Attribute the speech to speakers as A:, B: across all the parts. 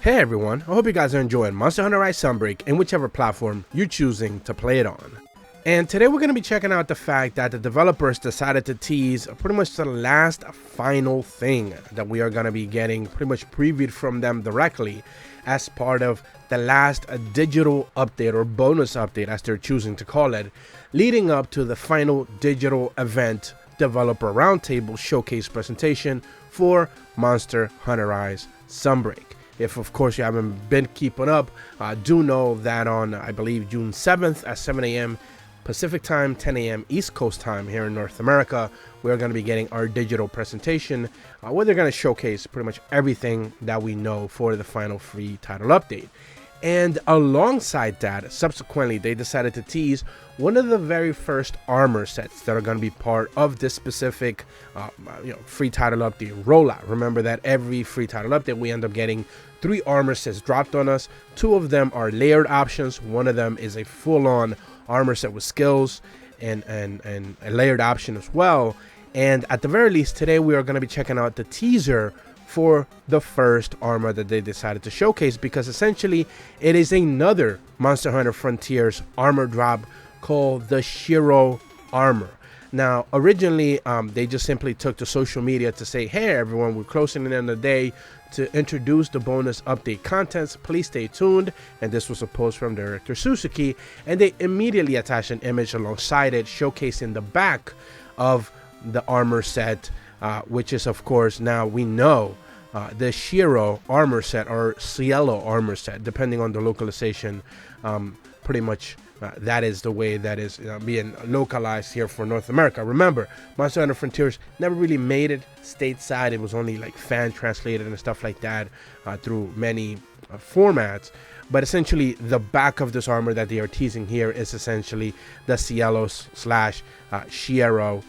A: Hey everyone, I hope you guys are enjoying Monster Hunter Rise Sunbreak in whichever platform you're choosing to play it on. And today we're going to be checking out the fact that the developers decided to tease pretty much the last final thing that we are going to be getting pretty much previewed from them directly as part of the last digital update or bonus update as they're choosing to call it, leading up to the final digital event developer roundtable showcase presentation for Monster Hunter Rise Sunbreak. If, of course, you haven't been keeping up, do know that on, I believe, June 7th at 7 a.m. Pacific time, 10 a.m. East Coast time here in North America, we're going to be getting our digital presentation where they're going to showcase pretty much everything that we know for the final free title update. And alongside that, subsequently, they decided to tease one of the very first armor sets that are going to be part of this specific free title update rollout. Remember that every free title update, we end up getting 3 armor sets dropped on us. 2 of them are layered options. One of them is a full-on armor set with skills and a layered option as well. And at the very least, today we are going to be checking out the teaser for the first armor that they decided to showcase, because essentially it is another Monster Hunter Frontiers armor drop called the Shiro armor. Now, originally, they just simply took to social media to say, hey everyone, we're closing in on the day to introduce the bonus update contents. Please stay tuned. And this was a post from director Suzuki, and they immediately attached an image alongside it showcasing the back of the armor set, which is, of course, now we know the Shiro armor set or Cielo armor set, depending on the localization. Pretty much that is the way that is being localized here for North America. Remember, Monster Hunter Frontiers never really made it stateside. It was only like fan translated and stuff like that through many formats. But essentially, the back of this armor that they are teasing here is essentially the Cielo / Shiro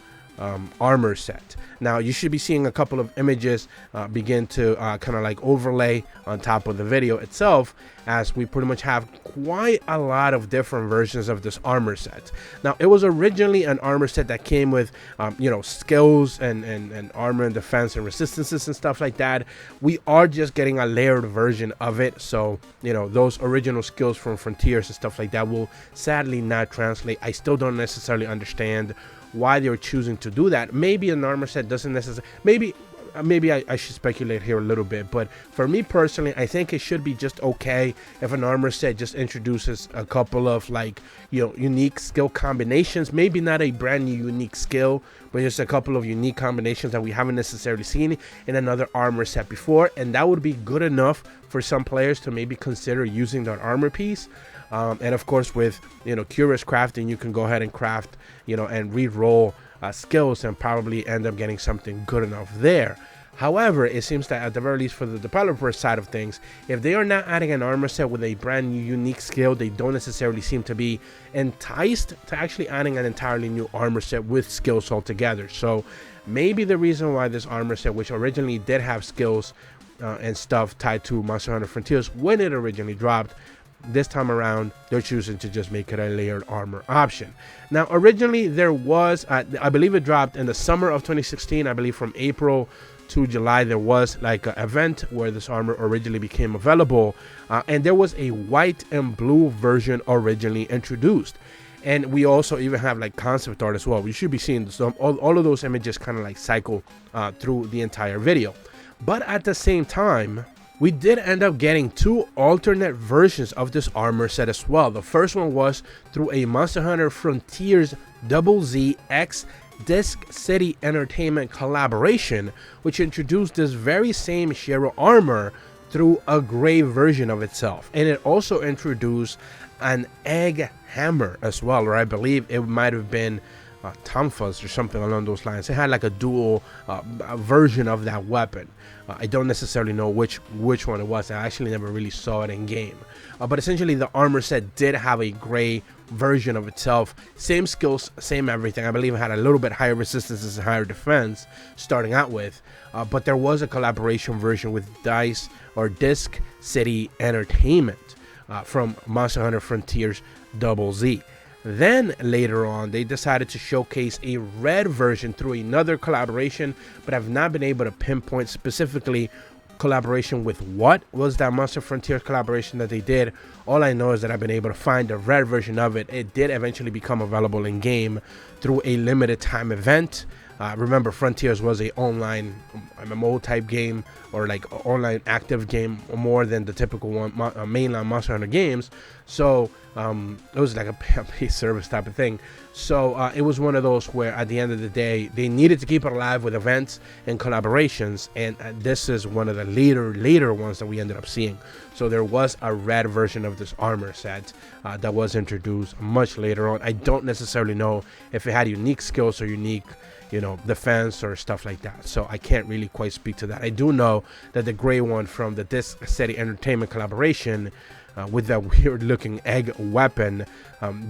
A: armor set. Now you should be seeing a couple of images begin to kind of like overlay on top of the video itself, as we pretty much have quite a lot of different versions of this armor set. Now, it was originally an armor set that came with skills and armor and defense and resistances and stuff like that. We are just getting a layered version of it, so those original skills from Frontiers and stuff like that will sadly not translate. I still don't necessarily understand why they're choosing to do that. Maybe an armor set doesn't necessarily, maybe I should speculate here a little bit, but for me personally, I think it should be just okay if an armor set just introduces a couple of unique skill combinations. Maybe not a brand new unique skill, but just a couple of unique combinations that we haven't necessarily seen in another armor set before, and that would be good enough for some players to maybe consider using that armor piece. And of course, with curious crafting, you can go ahead and craft and re-roll skills and probably end up getting something good enough there. However, it seems that at the very least for the developer side of things, if they are not adding an armor set with a brand new unique skill, they don't necessarily seem to be enticed to actually adding an entirely new armor set with skills altogether. So maybe the reason why this armor set, which originally did have skills and stuff tied to Monster Hunter Frontiers when it originally dropped, this time around they're choosing to just make it a layered armor option. Now, originally there was I believe it dropped in the summer of 2016. I believe from April to July there was like an event where this armor originally became available, and there was a white and blue version originally introduced, and we also even have like concept art as well. We should be seeing all of those images kind of like cycle through the entire video. But at the same time, we did end up getting 2 alternate versions of this armor set as well. The first one was through a Monster Hunter Frontiers ZZ X Disc City Entertainment collaboration, which introduced this very same Shiro armor through a gray version of itself. And it also introduced an egg hammer as well, or I believe it might have been Tonfas or something along those lines. It had like a dual version of that weapon. I don't necessarily know which one it was. I actually never really saw it in game. But essentially the armor set did have a gray version of itself. Same skills, same everything. I believe it had a little bit higher resistance and higher defense starting out with. But there was a collaboration version with Dice or Disc City Entertainment from Monster Hunter Frontiers ZZ. Then later on, they decided to showcase a red version through another collaboration, but I've not been able to pinpoint specifically collaboration with what was that Monster Frontier collaboration that they did. All I know is that I've been able to find a rare version of it. It did eventually become available in game through a limited time event. Remember, Frontiers was a online MMO type game, or like online active game, more than the typical one mainline Monster Hunter games. So it was like a paid service type of thing. So it was one of those where at the end of the day they needed to keep it alive with events and collaborations, and this is one of the later ones that we ended up seeing. So there was a red version of this armor set that was introduced much later on. I don't necessarily know if it had unique skills or unique, you know, defense or stuff like that, so I can't really quite speak to that. I do know that the gray one from the Disc City Entertainment collaboration with that weird looking egg weapon,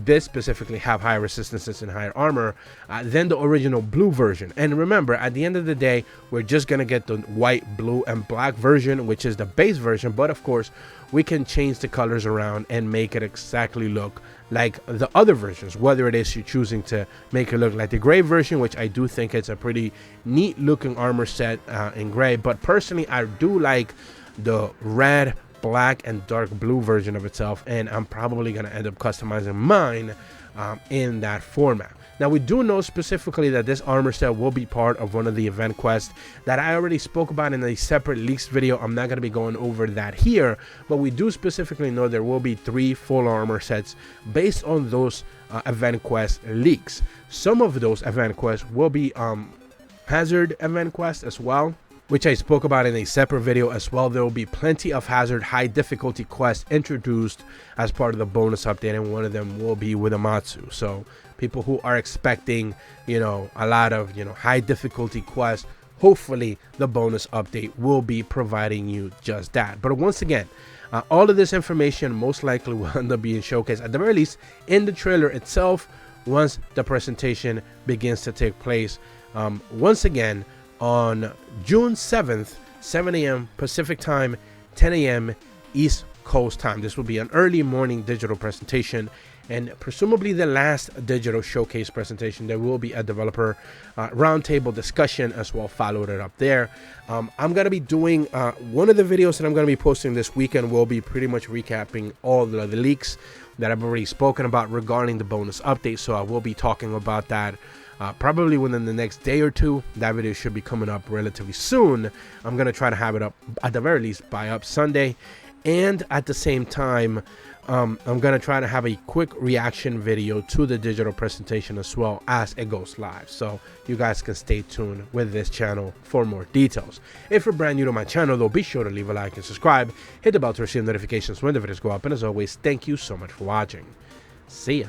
A: this specifically have higher resistances and higher armor than the original blue version. And remember, at the end of the day, we're just gonna get the white, blue, and black version, which is the base version, but of course we can change the colors around and make it exactly look like the other versions, whether it is you're choosing to make it look like the gray version, which I do think it's a pretty neat looking armor set in gray. But personally, I do like the red, black, and dark blue version of itself, and I'm probably going to end up customizing mine in that format. Now, we do know specifically that this armor set will be part of one of the event quests that I already spoke about in a separate leaks video. I'm not going to be going over that here, but we do specifically know there will be 3 full armor sets based on those event quest leaks. Some of those event quests will be hazard event quests as well, which I spoke about in a separate video as well. There will be plenty of hazard high difficulty quests introduced as part of the bonus update, and one of them will be with Amatsu. So people who are expecting, you know, a lot of, you know, high difficulty quests, hopefully the bonus update will be providing you just that. But once again, all of this information most likely will end up being showcased, at the very least, in the trailer itself once the presentation begins to take place. Once again, on June 7th, 7 a.m. Pacific time, 10 a.m. East Coast time. This will be an early morning digital presentation, and presumably the last digital showcase presentation. There will be a developer roundtable discussion as well, followed it up there. I'm going to be doing one of the videos that I'm going to be posting this weekend will be pretty much recapping all the leaks that I've already spoken about regarding the bonus update. So I will be talking about that probably within the next day or two. That video should be coming up relatively soon. I'm going to try to have it up at the very least by up Sunday. And at the same time, I'm going to try to have a quick reaction video to the digital presentation as well as it goes live. So you guys can stay tuned with this channel for more details. If you're brand new to my channel though, be sure to leave a like and subscribe. Hit the bell to receive notifications when the videos go up. And as always, thank you so much for watching. See ya.